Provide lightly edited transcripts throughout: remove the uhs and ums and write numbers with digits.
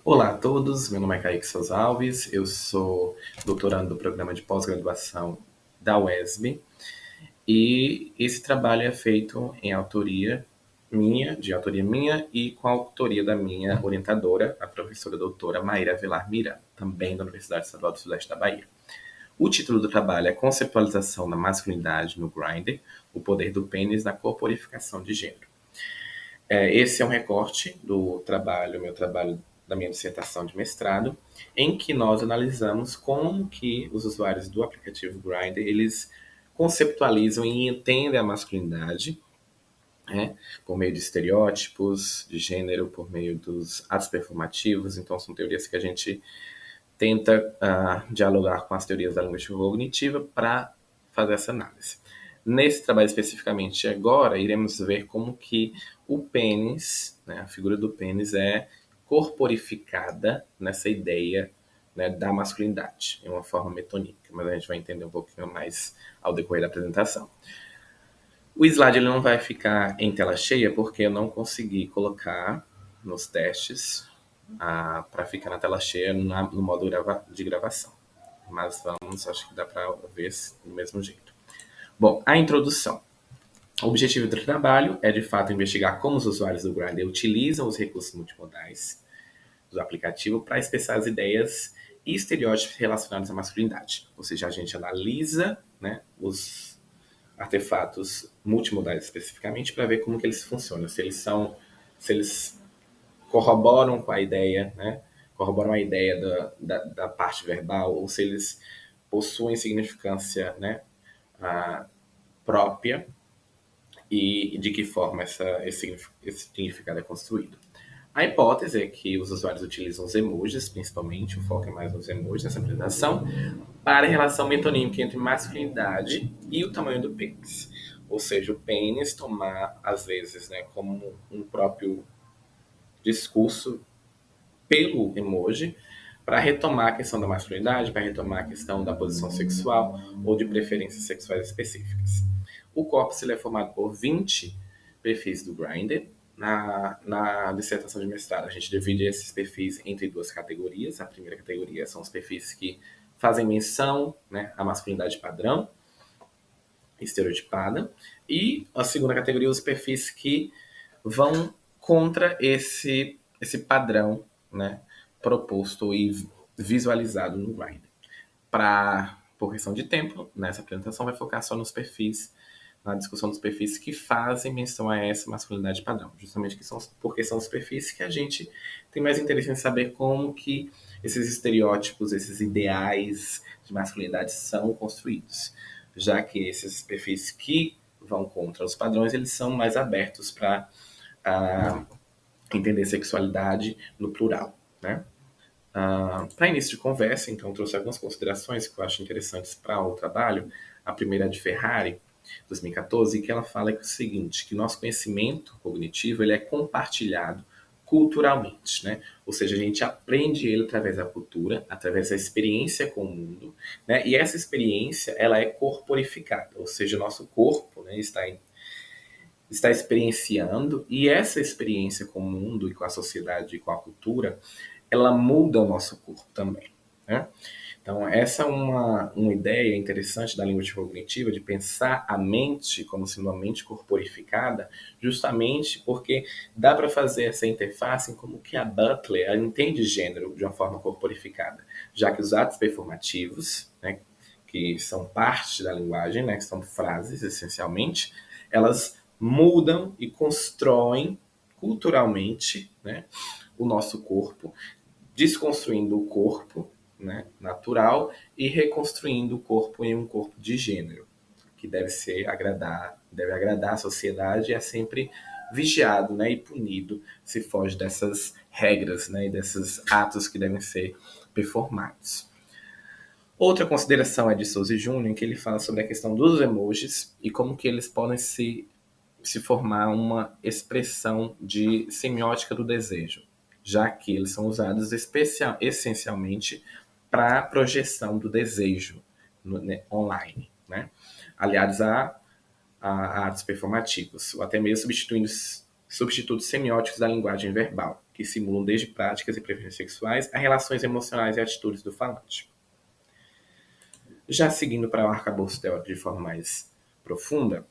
Olá a todos, meu nome é Kaique Souza Alves, eu sou doutorando do programa de pós-graduação da UESB e esse trabalho é feito em autoria minha e com a autoria da minha orientadora, a professora doutora Maíra Velar Miranda, também da Universidade Estadual do Sudeste da Bahia. O título do trabalho é Conceptualização da Masculinidade no Grindr, o poder do pênis na corporificação de gênero. Esse é um recorte do meu trabalho da minha dissertação de mestrado, em que nós analisamos como que os usuários do aplicativo Grindr, eles conceptualizam e entendem a masculinidade, né, por meio de estereótipos de gênero, por meio dos atos performativos. Então, são teorias que a gente tenta dialogar com as teorias da linguística cognitiva para fazer essa análise. Nesse trabalho especificamente agora, iremos ver como que o pênis, né, a figura do pênis é corporificada nessa ideia, né, da masculinidade, em uma forma metonímica, mas a gente vai entender um pouquinho mais ao decorrer da apresentação. O slide ele não vai ficar em tela cheia porque eu não consegui colocar nos testes para ficar na tela cheia no modo de gravação. Mas acho que dá para ver do mesmo jeito. Bom, a introdução. O objetivo do trabalho é, de fato, investigar como os usuários do Grindr utilizam os recursos multimodais do aplicativo para expressar as ideias e estereótipos relacionados à masculinidade. Ou seja, a gente analisa, né, os artefatos multimodais especificamente para ver como que eles funcionam, se eles corroboram com a ideia, né, corroboram a ideia da parte verbal, ou se eles possuem significância, né, própria, e de que forma esse significado é construído. A hipótese é que os usuários utilizam os emojis, principalmente, o foco é mais nos emojis nessa apresentação, para a relação metonímica entre masculinidade e o tamanho do pênis. Ou seja, o pênis tomar, às vezes, né, como um próprio discurso pelo emoji, para retomar a questão da masculinidade, para retomar a questão da posição sexual ou de preferências sexuais específicas. O corpus ele é formado por 20 perfis do Grindr. Na dissertação de mestrado, a gente divide esses perfis entre duas categorias. A primeira categoria são os perfis que fazem menção, né, à masculinidade padrão, estereotipada. E a segunda categoria, os perfis que vão contra esse padrão, né, proposto e visualizado no Grindr. Por questão de tempo, nessa apresentação vai focar só nos perfis, na discussão dos perfis que fazem menção a essa masculinidade padrão, justamente porque são os perfis que a gente tem mais interesse em saber como que esses estereótipos, esses ideais de masculinidade são construídos, já que esses perfis que vão contra os padrões, eles são mais abertos para entender sexualidade no plural, né? Para início de conversa, então, trouxe algumas considerações que eu acho interessantes para o trabalho. A primeira é de Ferrari, 2014, que ela fala que é o seguinte, que nosso conhecimento cognitivo ele é compartilhado culturalmente, né? Ou seja, a gente aprende ele através da cultura, através da experiência com o mundo, né? E essa experiência, ela é corporificada, ou seja, o nosso corpo, né, está experienciando, e essa experiência com o mundo e com a sociedade e com a cultura, ela muda o nosso corpo também, né? Então, essa é uma ideia interessante da linguística cognitiva, de pensar a mente como sendo uma mente corporificada, justamente porque dá para fazer essa interface como que a Butler ela entende gênero de uma forma corporificada, já que os atos performativos, né, que são parte da linguagem, né, que são frases, essencialmente, elas mudam e constroem culturalmente, né, o nosso corpo, desconstruindo o corpo, né, natural e reconstruindo o corpo em um corpo de gênero, que deve agradar a sociedade e é sempre vigiado, né, e punido se foge dessas regras, né, e desses atos que devem ser performados. Outra consideração é de Souza Júnior, em que ele fala sobre a questão dos emojis e como que eles podem se formar uma expressão de semiótica do desejo, já que eles são usados essencialmente para a projeção do desejo online, né? Aliados a atos performativos, ou até mesmo substituindo substitutos semióticos da linguagem verbal, que simulam desde práticas e preferências sexuais a relações emocionais e atitudes do falante. Já seguindo para o arcabouço teórico de forma mais profunda,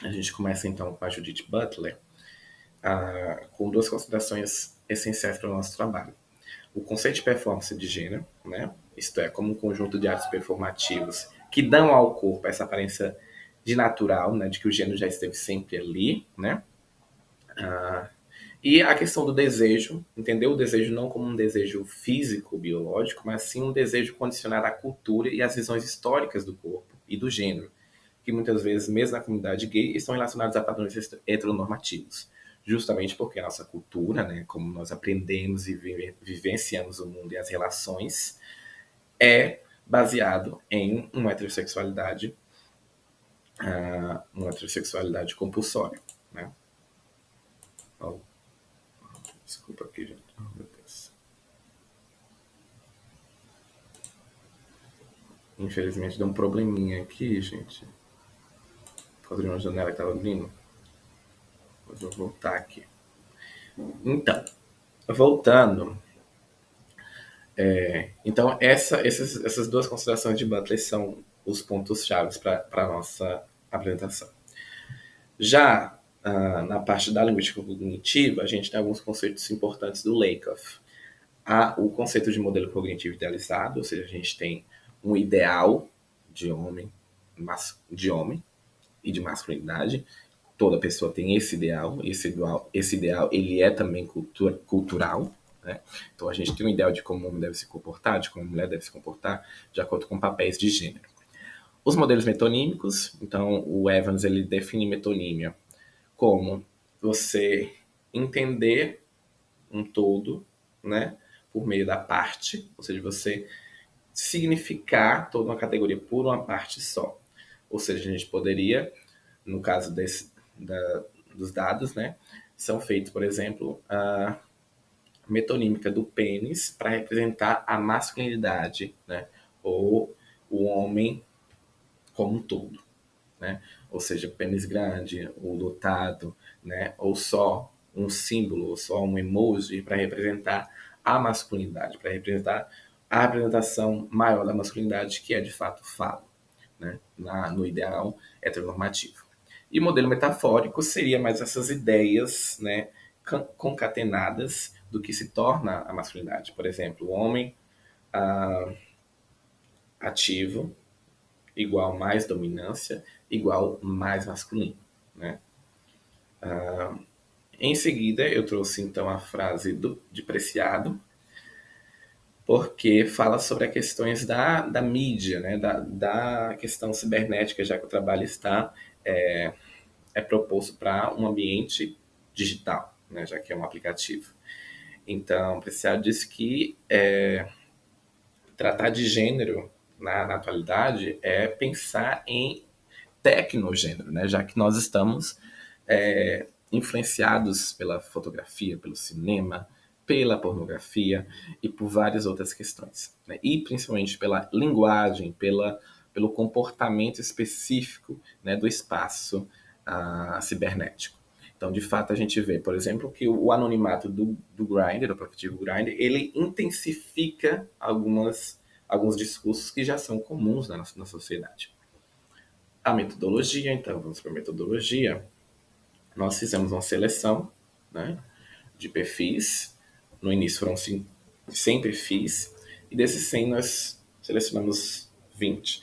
a gente começa então com a Judith Butler, com duas considerações essenciais para o nosso trabalho. O conceito de performance de gênero, né? Isto é, como um conjunto de atos performativos que dão ao corpo essa aparência de natural, né? De que o gênero já esteve sempre ali, né? E a questão do desejo, entender o desejo não como um desejo físico, biológico, mas sim um desejo condicionado à cultura e às visões históricas do corpo e do gênero, que muitas vezes, mesmo na comunidade gay, estão relacionados a padrões heteronormativos. Justamente porque a nossa cultura, né, como nós aprendemos e vivenciamos o mundo e as relações, é baseado em uma heterossexualidade compulsória. Né? Oh, desculpa aqui, gente. Oh, meu Deus. Infelizmente deu um probleminha aqui, gente. Quadrinho uma janela que estava abrindo. Mas eu vou voltar aqui. Então, voltando. Então, essas duas considerações de Butler são os pontos-chave para a nossa apresentação. Já na parte da linguística cognitiva, a gente tem alguns conceitos importantes do Lakoff. Há o conceito de modelo cognitivo idealizado, ou seja, a gente tem um ideal de homem e de masculinidade. Toda pessoa tem esse ideal ele é também cultural. Né? Então a gente tem um ideal de como o homem deve se comportar, de como a mulher deve se comportar, de acordo com papéis de gênero. Os modelos metonímicos, então o Evans ele define metonímia como você entender um todo, né, por meio da parte, ou seja, você significar toda uma categoria por uma parte só. Ou seja, a gente poderia, no caso dos dados, né, são feitos, por exemplo, a metonímica do pênis para representar a masculinidade, né, ou o homem como um todo. Né? Ou seja, pênis grande, o dotado, né? Ou só um símbolo, ou só um emoji para representar a masculinidade, para representar a representação maior da masculinidade, que é de fato falo, né? No ideal heteronormativo. E o modelo metafórico seria mais essas ideias, né, concatenadas do que se torna a masculinidade. Por exemplo, o homem ativo igual mais dominância, igual mais masculino. Né? Em seguida, eu trouxe então a frase de Preciado, porque fala sobre as questões da mídia, né? da questão cibernética, já que o trabalho é proposto para um ambiente digital, né? Já que é um aplicativo. Então, Preciado disse que tratar de gênero na atualidade é pensar em tecnogênero, né? Já que nós estamos influenciados pela fotografia, pelo cinema, pela pornografia e por várias outras questões. Né? E principalmente pela linguagem, pelo comportamento específico, né, do espaço cibernético. Então, de fato, a gente vê, por exemplo, que o anonimato do Grindr, do aplicativo Grindr, ele intensifica alguns discursos que já são comuns na sociedade. A metodologia, então, vamos para a metodologia. Nós fizemos uma seleção, né, de perfis. No início foram 100 perfis, e desses 100 nós selecionamos 20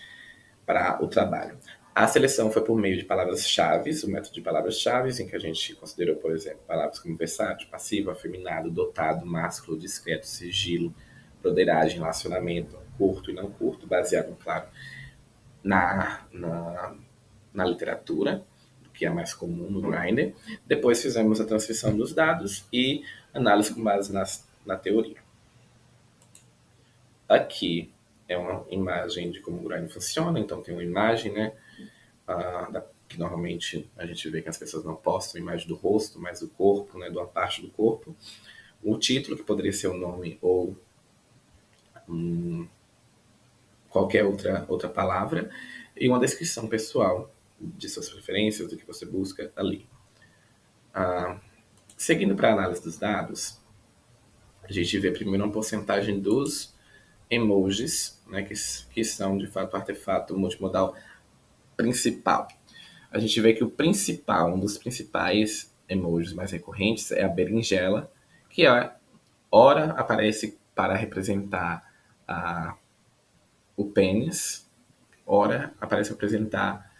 para o trabalho. A seleção foi por meio de palavras-chave, o método de palavras-chave, em que a gente considerou, por exemplo, palavras como versátil, passivo, afeminado, dotado, másculo, discreto, sigilo, broderagem, relacionamento, curto e não curto, baseado, claro, na literatura, que é mais comum no Grindr. Depois fizemos a transcrição dos dados e análise com base na teoria. Aqui é uma imagem de como o Grindr funciona, então tem uma imagem, né, que normalmente a gente vê que as pessoas não postam imagem do rosto, mas do corpo, né, de uma parte do corpo. O título, que poderia ser o nome ou qualquer outra palavra, e uma descrição pessoal de suas preferências, do que você busca ali. Seguindo para a análise dos dados, a gente vê primeiro uma porcentagem dos emojis, né, que são de fato o artefato multimodal principal. A gente vê que o principal, um dos principais emojis mais recorrentes é a berinjela, que ora aparece para representar o pênis, ora aparece para representar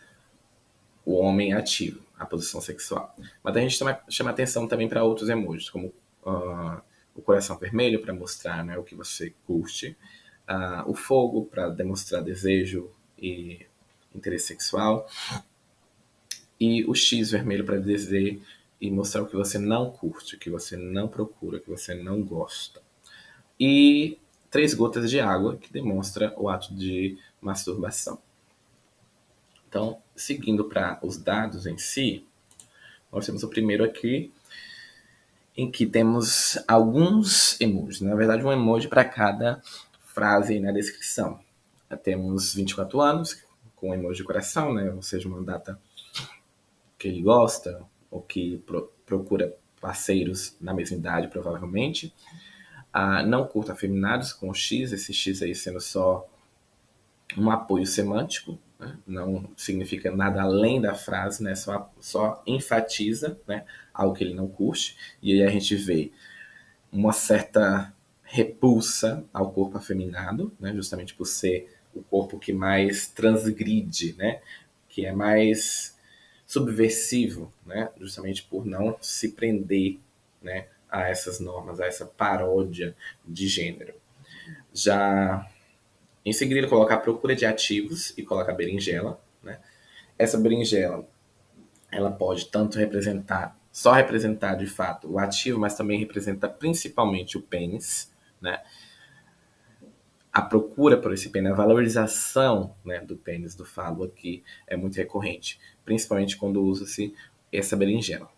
o homem ativo, a posição sexual. Mas a gente chama atenção também para outros emojis, como o coração vermelho, para mostrar, né, o que você curte, o fogo, para demonstrar desejo e interesse sexual, e o X vermelho para dizer e mostrar o que você não curte, o que você não procura, o que você não gosta. E 3 gotas de água, que demonstra o ato de masturbação. Então, seguindo para os dados em si, nós temos o primeiro aqui, em que temos alguns emojis. Na verdade, um emoji para cada frase na descrição. Temos 24 anos, com um emoji de coração, né? Ou seja, uma data que ele gosta, ou que procura parceiros na mesma idade, provavelmente. Não curto afeminados, com o X, esse X aí sendo só um apoio semântico, né? Não significa nada além da frase, né? Só enfatiza, né, algo que ele não curte. E aí a gente vê uma certa repulsa ao corpo afeminado, né? Justamente por ser o corpo que mais transgride, né? Que é mais subversivo, né? Justamente por não se prender, né, a essas normas, a essa paródia de gênero. Já em seguida, ele coloca a procura de ativos e coloca a berinjela, né? Essa berinjela, ela pode tanto só representar de fato o ativo, mas também representa principalmente o pênis, né? A procura por esse pênis, a valorização, né, do pênis, do falo aqui é muito recorrente, principalmente quando usa-se essa berinjela.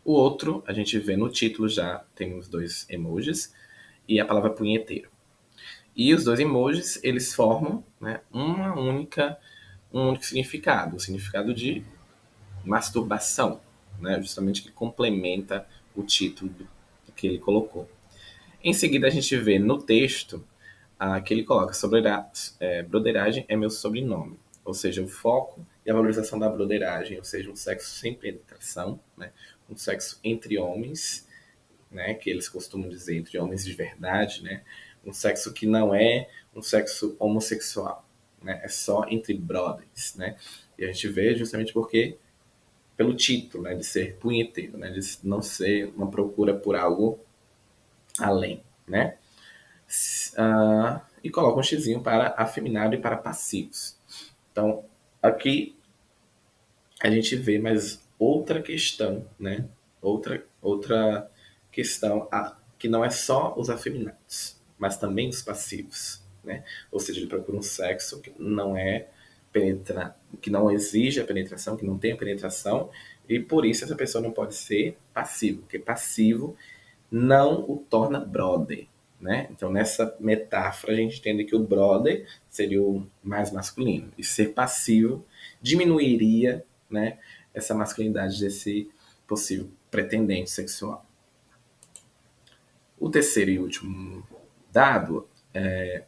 O outro, a gente vê no título já, tem os 2 emojis e a palavra punheteiro. E os 2 emojis, eles formam, né, um único significado, o significado de masturbação, né, justamente que complementa o título que ele colocou. Em seguida, a gente vê no texto que ele coloca broderagem é meu sobrenome, ou seja, o foco e a valorização da broderagem, ou seja, um sexo sem penetração, né, um sexo entre homens, né, que eles costumam dizer entre homens de verdade, né, um sexo que não é um sexo homossexual, né, é só entre brothers, né, e a gente vê justamente porque pelo título, né, de ser punheteiro, né, de não ser uma procura por algo além, né, e coloca um xizinho para afeminado e para passivos. Então, aqui a gente vê mais outra questão, né, outra questão que não é só os afeminados, mas também os passivos, né? Ou seja, ele procura um sexo que não que não exige a penetração, que não tem a penetração, e por isso essa pessoa não pode ser passivo, porque passivo não o torna brother, né? Então nessa metáfora a gente entende que o brother seria o mais masculino, e ser passivo diminuiria, né, essa masculinidade desse possível pretendente sexual. O terceiro e último dado,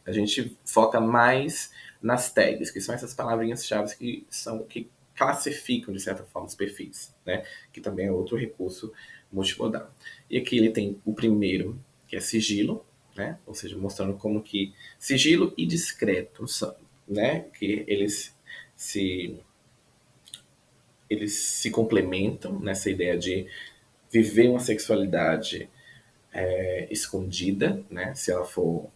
a gente foca mais nas tags, que são essas palavrinhas-chave que classificam, de certa forma, os perfis, né? Que também é outro recurso multimodal. E aqui ele tem o primeiro, que é sigilo, né? Ou seja, mostrando como que sigilo e discreto são, né? Que eles se complementam nessa ideia de viver uma sexualidade escondida, né? Se ela for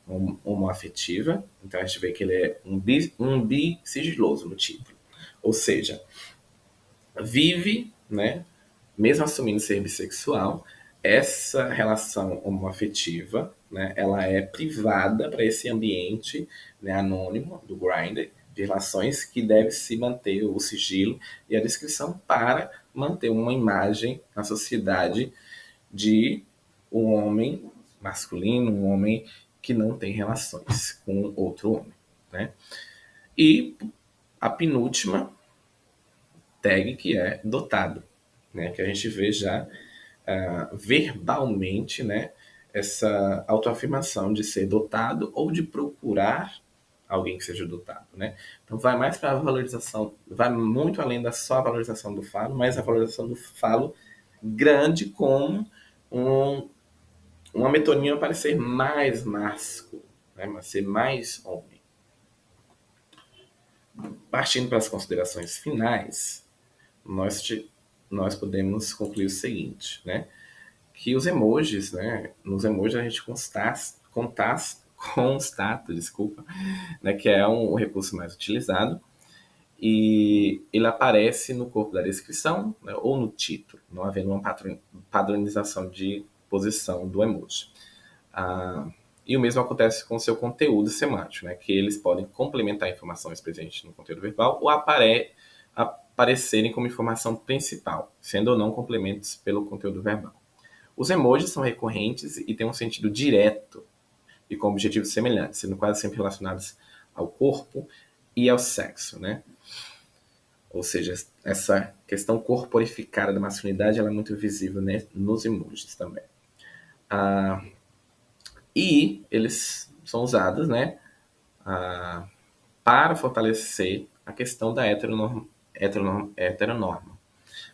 homoafetiva. Então a gente vê que ele é um bi sigiloso no título. Ou seja, vive, né, mesmo assumindo ser bissexual, essa relação homoafetiva, né, ela é privada para esse ambiente, né, anônimo do Grindr, de relações que deve se manter o sigilo e a descrição para manter uma imagem na sociedade de um homem masculino, um homem que não tem relações com outro homem, né? E a penúltima tag, que é dotado, né, que a gente vê já verbalmente, né, essa autoafirmação de ser dotado ou de procurar alguém que seja dotado, né? Então vai mais para a valorização, vai muito além da só valorização do falo, mas a valorização do falo grande como um, uma metonímia para ser mais másculo, né, mas ser mais homem. Partindo para as considerações finais, nós podemos concluir o seguinte, né? Que os emojis, né? Nos emojis a gente constata, desculpa, né? Que é o recurso mais utilizado e ele aparece no corpo da descrição, né, ou no título, não havendo uma padronização de posição do emoji. E o mesmo acontece com o seu conteúdo semântico, né, que eles podem complementar informações presentes no conteúdo verbal ou aparecerem como informação principal, sendo ou não complementos pelo conteúdo verbal. Os emojis são recorrentes e têm um sentido direto e com objetivos semelhantes, sendo quase sempre relacionados ao corpo e ao sexo, né? Ou seja, essa questão corporificada da masculinidade ela é muito visível, né, nos emojis também. E eles são usados, né, para fortalecer a questão da heteronorma,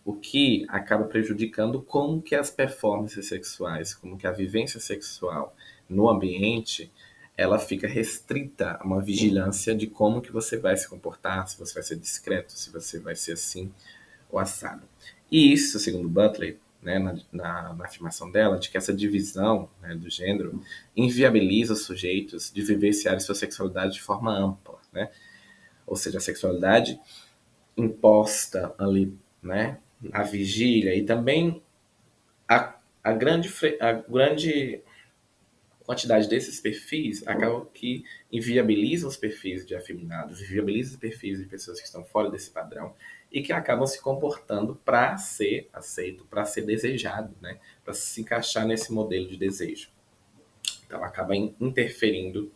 o que acaba prejudicando como que as performances sexuais, como que a vivência sexual no ambiente, ela fica restrita a uma vigilância de como que você vai se comportar, se você vai ser discreto, se você vai ser assim ou assado. E isso, segundo Butler, né, na afirmação dela, de que essa divisão, né, do gênero inviabiliza os sujeitos de vivenciar sua sexualidade de forma ampla, né? Ou seja, a sexualidade imposta ali, né, a vigília e também a grande quantidade desses perfis acaba que inviabilizam os perfis de afeminados, inviabilizam os perfis de pessoas que estão fora desse padrão e que acabam se comportando para ser aceito, para ser desejado, né, para se encaixar nesse modelo de desejo. Então acaba interferindo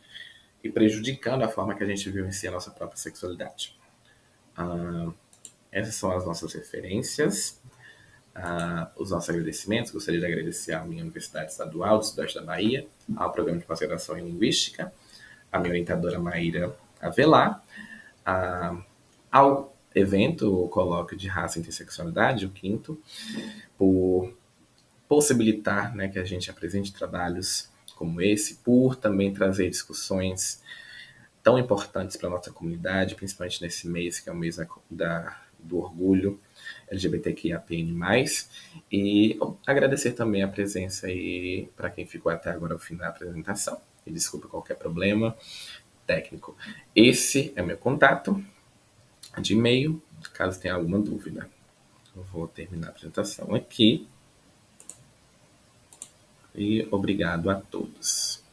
e prejudicando a forma que a gente vivencia a nossa própria sexualidade. Essas são as nossas referências, os nossos agradecimentos. Gostaria de agradecer à minha Universidade Estadual do Sudeste da Bahia, ao Programa de Pós-Graduação em Linguística, à minha orientadora Maíra Avelar, ao evento, o Colóquio de Raça e Intersexualidade, o quinto, por possibilitar, né, que a gente apresente trabalhos como esse, por também trazer discussões tão importantes para a nossa comunidade, principalmente nesse mês, que é o mês do orgulho LGBTQIAPN+, e agradecer também a presença aí para quem ficou até agora ao fim da apresentação. E desculpa qualquer problema técnico. Esse é meu contato de e-mail, caso tenha alguma dúvida. Eu vou terminar a apresentação aqui. E obrigado a todos.